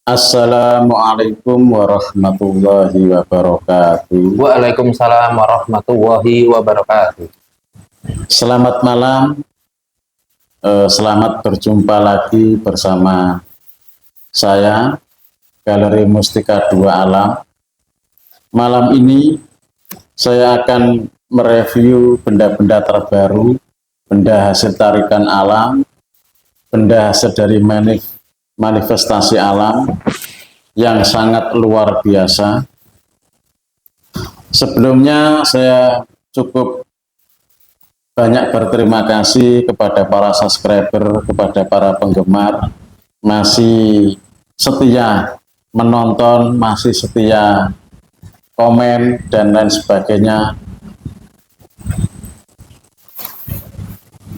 Assalamualaikum warahmatullahi wabarakatuh. Waalaikumsalam warahmatullahi wabarakatuh. Selamat malam, selamat berjumpa lagi bersama saya, Galeri Mustika Dua Alam. Malam ini saya akan mereview benda-benda terbaru, benda hasil tarikan alam, benda hasil dari manifestasi alam yang sangat luar biasa. Sebelumnya saya cukup banyak berterima kasih kepada para subscriber, kepada para penggemar, masih setia menonton, masih setia komen, dan lain sebagainya.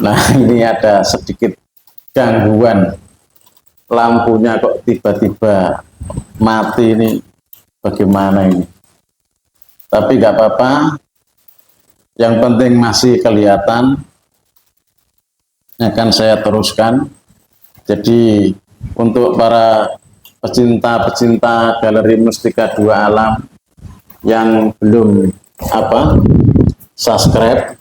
Nah, ini ada sedikit gangguan, lampunya kok tiba-tiba mati, ini bagaimana ini? Tapi nggak apa-apa, yang penting masih kelihatan. Akan saya teruskan. Jadi untuk para pecinta-pecinta Galeri Mustika Dua Alam yang belum subscribe,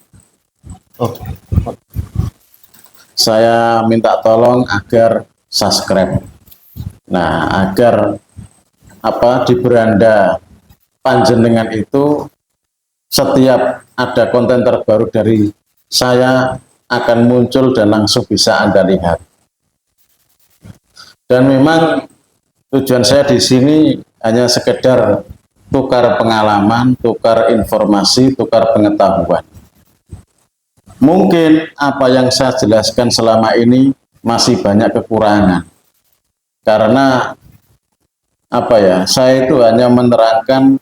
saya minta tolong agar subscribe. Nah, agar di beranda panjenengan itu setiap ada konten terbaru dari saya akan muncul dan langsung bisa Anda lihat. Dan memang tujuan saya di sini hanya sekedar tukar pengalaman, tukar informasi, tukar pengetahuan. Mungkin apa yang saya jelaskan selama ini masih banyak kekurangan. Karena saya itu hanya menerangkan,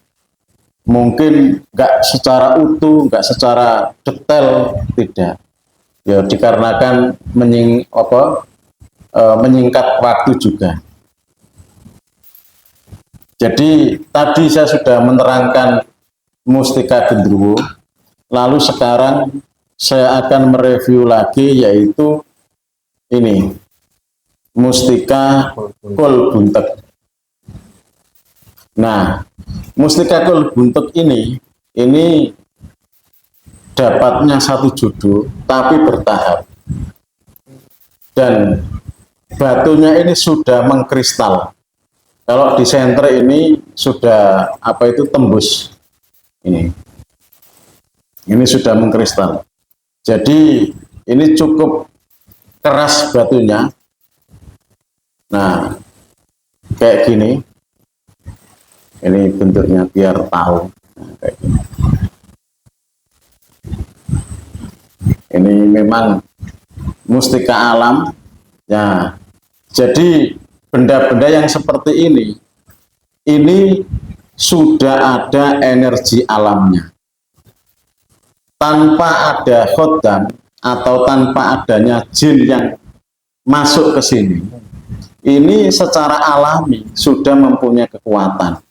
mungkin nggak secara utuh, nggak secara detail, tidak. Ya dikarenakan menyingkat waktu juga. Jadi tadi saya sudah menerangkan Mustika Gendruwo, lalu sekarang saya akan mereview lagi, yaitu ini Mustika Kolbuntek. Nah, Mustika Kolbuntek ini dapatnya satu judul tapi bertahap, dan batunya ini sudah mengkristal. Kalau di senter ini sudah tembus, ini sudah mengkristal. Jadi ini cukup keras batunya. Nah, kayak gini. Ini bentuknya biar tahu. Nah, kayak gini. Ini memang mustika alam. Ya, jadi benda-benda yang seperti ini sudah ada energi alamnya. Tanpa ada khodam atau tanpa adanya jin yang masuk ke sini, ini secara alami sudah mempunyai kekuatan.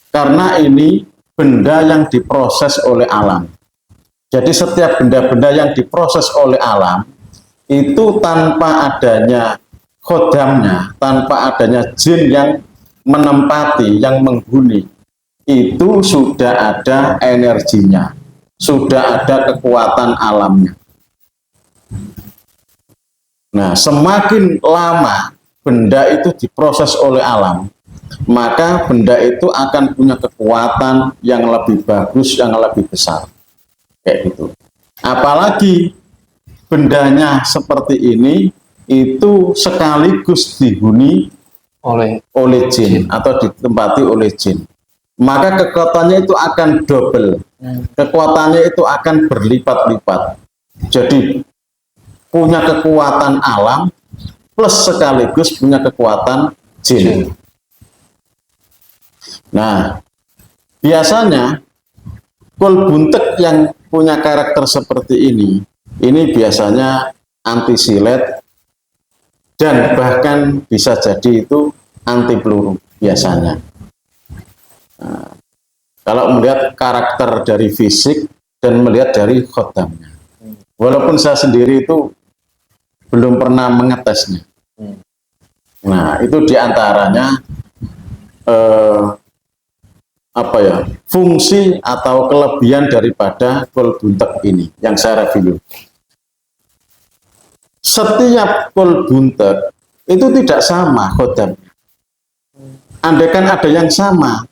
Karena ini benda yang diproses oleh alam. Jadi setiap benda-benda yang diproses oleh alam itu tanpa adanya khodamnya, tanpa adanya jin yang menempati, yang menghuni, itu sudah ada energinya, sudah ada kekuatan alamnya. Nah, semakin lama benda itu diproses oleh alam, maka benda itu akan punya kekuatan yang lebih bagus, yang lebih besar. Kayak gitu. Apalagi bendanya seperti ini itu sekaligus dihuni oleh jin atau ditempati oleh jin, maka kekuatannya itu akan double, kekuatannya itu akan berlipat-lipat. Jadi punya kekuatan alam plus sekaligus punya kekuatan jin. Nah, biasanya Kolbuntek yang punya karakter seperti ini biasanya anti silet, dan bahkan bisa jadi itu anti peluru biasanya. Nah, kalau melihat karakter dari fisik dan melihat dari khodamnya, walaupun saya sendiri itu belum pernah mengetesnya. Nah, itu diantaranya fungsi atau kelebihan daripada kol buntek ini yang saya review. Setiap kol buntek itu tidak sama khodam. Andaikan ada yang sama,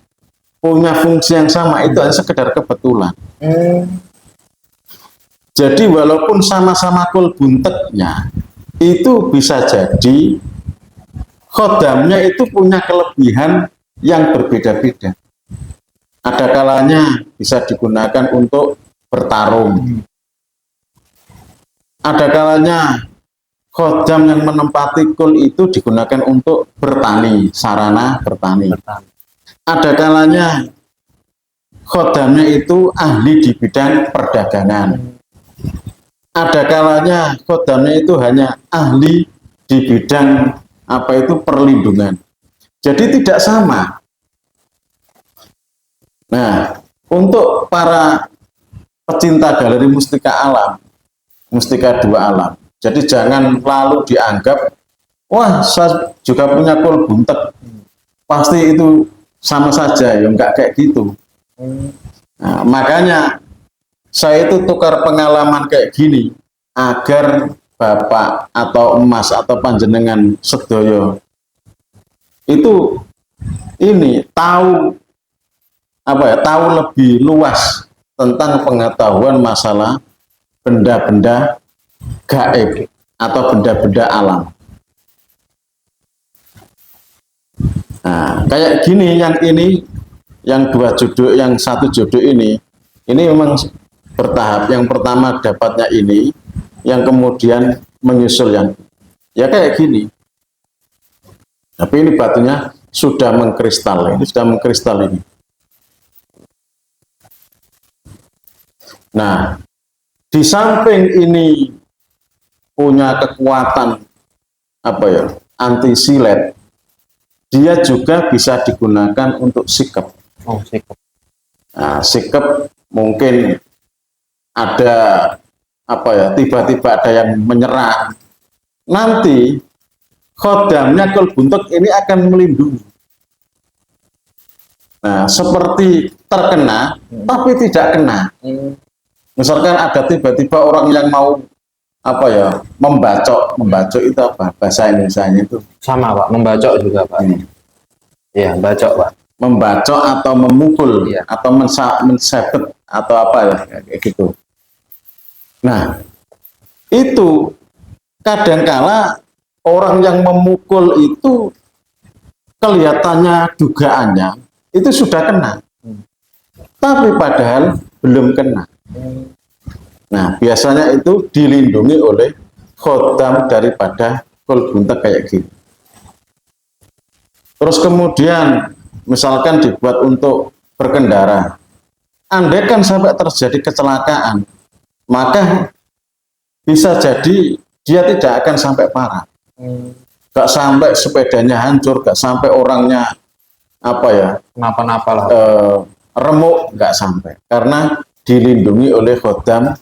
punya fungsi yang sama, itu hanya sekedar kebetulan. Jadi walaupun sama-sama kol bunteknya, itu bisa jadi khodamnya itu punya kelebihan yang berbeda-beda. Ada kalanya bisa digunakan untuk bertarung. Ada kalanya khodam yang menempati kul itu digunakan untuk bertani, sarana bertani. Ada kalanya khodamnya itu ahli di bidang perdagangan. Ada kalanya khodamnya itu hanya ahli di bidang perlindungan. Jadi tidak sama. Nah, untuk para pecinta galeri mustika alam, mustika dua alam, jadi jangan lalu dianggap, wah saya juga punya kol buntek, pasti itu sama saja, ya enggak kayak gitu. Nah, makanya saya itu tukar pengalaman kayak gini, agar bapak atau emas atau panjenengan sedoyo itu ini tahu tahu lebih luas tentang pengetahuan masalah benda-benda gaib atau benda-benda alam. Nah, kayak gini yang dua judul, yang satu judul ini memang bertahap. Yang pertama dapatnya ini, yang kemudian menyusul yang ya kayak gini. Tapi ini batunya sudah mengkristal, ini. Nah, di samping ini punya kekuatan anti silet, dia juga bisa digunakan untuk sikep. Sikep. Nah, sikep mungkin ada tiba-tiba ada yang menyerang. Nanti khodamnya kol buntek ini akan melindungi. Nah, seperti terkena tapi tidak kena. Misalkan ada tiba-tiba orang yang mau membacok itu apa bahasa Indonesianya itu? Sama Pak, membacok juga Pak. Iya, bacok Pak. Membacok atau memukul, ya, atau mensabet atau kayak gitu. Nah, itu kadangkala orang yang memukul itu kelihatannya dugaannya itu sudah kena, tapi padahal belum kena. Nah, biasanya itu dilindungi oleh khodam daripada kol buntek kayak gitu. Terus kemudian misalkan dibuat untuk berkendara, andaikan sampai terjadi kecelakaan, maka bisa jadi dia tidak akan sampai parah. Gak sampai sepedanya hancur, gak sampai orangnya kenapa-napa lah, remuk, gak sampai, karena dilindungi oleh khodam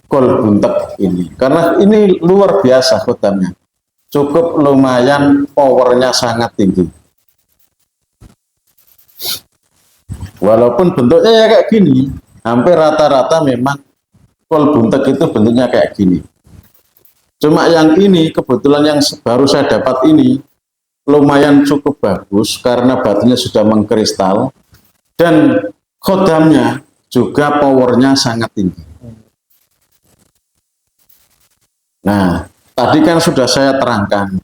kol buntek ini. Karena ini luar biasa khodamnya, cukup lumayan, powernya sangat tinggi. Walaupun bentuknya ya kayak gini, hampir rata-rata memang kol buntek itu bentuknya kayak gini. Cuma yang ini kebetulan yang baru saya dapat ini lumayan cukup bagus karena batunya sudah mengkristal dan khodamnya juga powernya sangat tinggi. Nah, tadi kan sudah saya terangkan,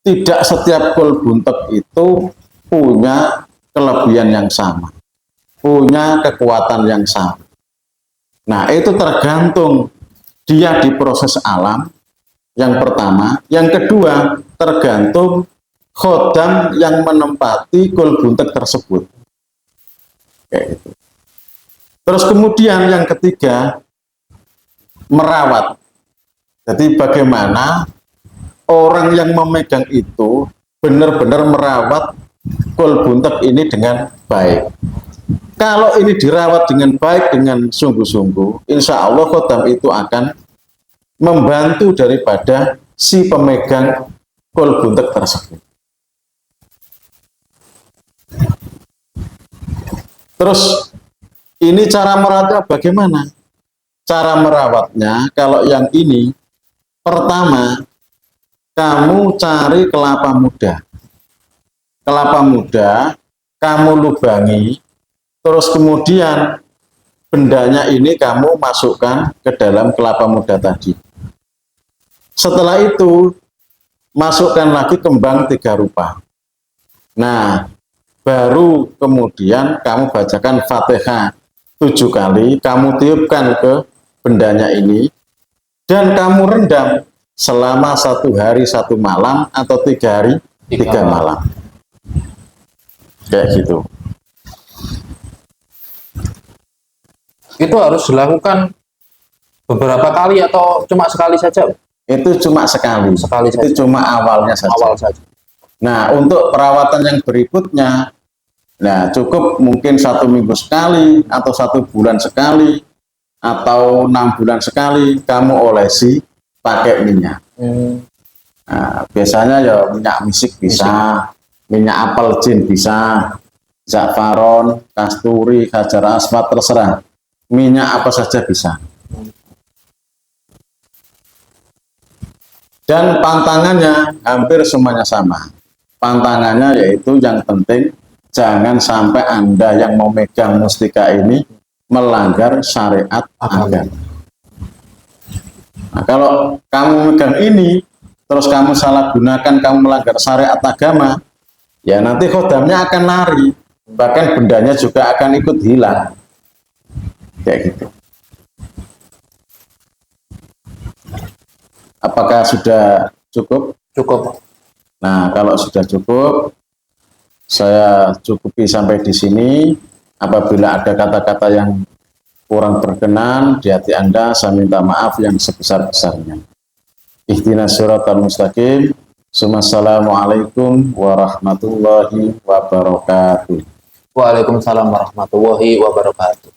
tidak setiap kol buntek itu punya kelebihan yang sama, punya kekuatan yang sama. Nah, itu tergantung dia diproses alam, yang pertama. Yang kedua, tergantung khodam yang menempati kol buntek tersebut. Kayak gitu. Terus kemudian yang ketiga, merawat. Jadi bagaimana orang yang memegang itu benar-benar merawat kol buntek ini dengan baik. Kalau ini dirawat dengan baik, dengan sungguh-sungguh, insya Allah khodam itu akan membantu daripada si pemegang kul buntek tersebut. Terus ini cara merawatnya bagaimana? Cara merawatnya kalau yang ini, pertama kamu cari kelapa muda. Kelapa muda kamu lubangi, terus kemudian bendanya ini kamu masukkan ke dalam kelapa muda tadi. Setelah itu masukkan lagi kembang 3 rupa. Nah, baru kemudian kamu bacakan Fatihah 7 kali, kamu tiupkan ke bendanya ini, dan kamu rendam selama 1 hari 1 malam atau 3 hari 3 malam. Kayak gitu. Itu harus dilakukan beberapa kali atau cuma sekali saja? Itu cuma sekali. Sekali itu saja. cuma awalnya saja. Awal saja. Nah, untuk perawatan yang berikutnya, nah cukup mungkin 1 minggu sekali, atau 1 bulan sekali, atau 6 bulan sekali kamu olesi pakai minyak. Nah, biasanya ya minyak misik bisa, minyak apel jin bisa, zafaron, kasturi, hajar aswad, terserah. Minyak apa saja bisa. Dan pantangannya hampir semuanya sama. Pantangannya yaitu yang penting jangan sampai Anda yang mau megang mustika ini melanggar syariat agama. Nah, kalau kamu megang ini, terus kamu salah gunakan, kamu melanggar syariat agama, ya nanti khodamnya akan lari, bahkan bendanya juga akan ikut hilang. Kayak gitu. Apakah sudah cukup? Cukup. Nah, kalau sudah cukup, saya cukupi sampai di sini. Apabila ada kata-kata yang kurang berkenan di hati Anda, saya minta maaf yang sebesar-besarnya. Ihdinas siratal mustaqim. Assalamualaikum warahmatullahi wabarakatuh. Waalaikumsalam warahmatullahi wabarakatuh.